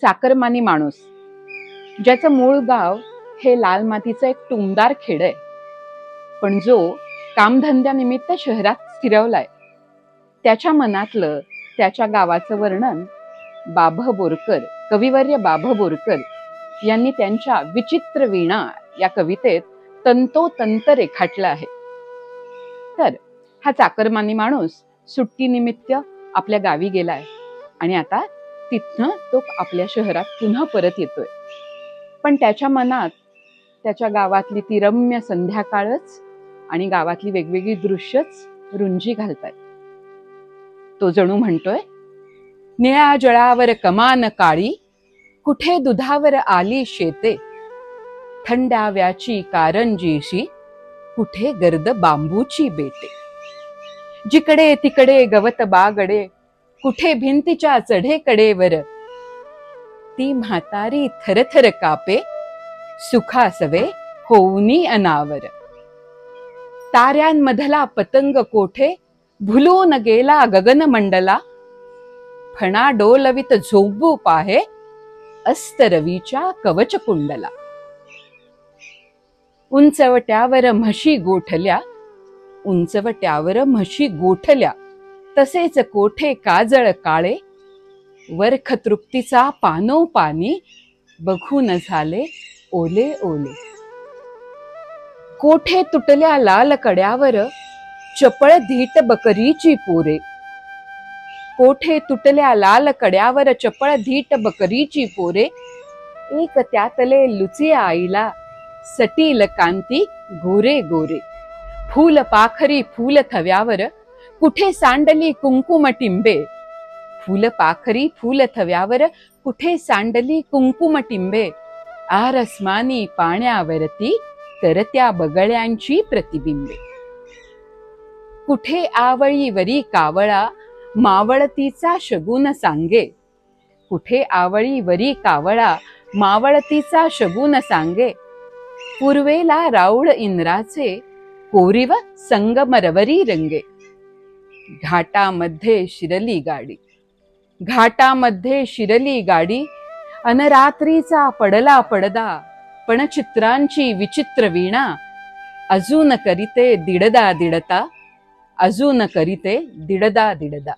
चाकरमानी माणूस, ज्याचं मूळ गाव हे लाल मातीचं एक टुमदार खेड आहे, पण जो कामधंद्यानिमित्त शहरात स्थिरवलाय. त्याच्या मनातलं त्याच्या गावाचं वर्णन बाभ बोरकर, कविवर्य बाभ बोरकर यांनी त्यांच्या विचित्र वीणा या कवितेत तंतोतंत रेखाटलं आहे. तर हा चाकरमानी माणूस सुट्टीनिमित्त आपल्या गावी गेलाय आणि आता तिथनं तो आपल्या शहरात पुन्हा परत येतोय. पण त्याच्या मनात त्याच्या गावातली ती रम्य संध्याकाळच आणि गावातली वेगवेगळी दृश्यच रुंजी घालतात. तो जणू म्हणतोय, निळ्या जळावर कमान काळी, कुठे दुधावर आली शेते, थंडाव्याची कारंजीशी, कुठे गर्द बांबूची बेटे, जिकडे तिकडे गवत बागडे, कुठे भिंतीच्या चढेकडेवर, ती म्हातारी थरथर कापे, सुखासवे होऊनी अनावर, ताऱ्यांमधला पतंग कोठे भुलून गेला गगनमंडला, फणा डोलवित झोंबू पाहे, अस्तरवीच्या कवच कुंडला, उंचवट्यावर म्हशी गोठल्या, उंचवट्यावर म्हशी गोठल्या, तसेच कोठे काजळ काळे, वरख तृप्तीचा पानोपानी, बघून झाले ओले ओले, कोठे तुटल्या लाल कड्यावर, चपळ धीट बकरीची पोरे, कोठे तुटल्या लाल कड्यावर चपळ धीट बकरीची पोरे, एक त्यातले लुचे आईला, सटील कांती गोरे गोरे, फूल पाखरी फूल थव्यावर, कुठे सांडली कुंकुम टिंबे, फूल पाखरी फूल थव्यावर, कुठे सांडली कुंकुम टिंबे, आरसमानी पाण्यावरती तरत्या बगळ्यांची प्रतिबिंबे, कुठे आवळीवरी कावळा मावळतीचा शगुन सांगे, कुठे आवळीवरी कावळा मावळतीचा शगुन सांगे, पूर्वेला राऊळ इंद्राचे कोरीव संगमरवरी रंगे, घाटामध्ये शिरली गाडी, घाटामध्ये शिरली गाडी, अनरात्रीचा पडला पडदा, पण चित्रांची विचित्र वीणा, अजून करीते दिडदा दिडता, अजून करीते दिडदा दिडदा.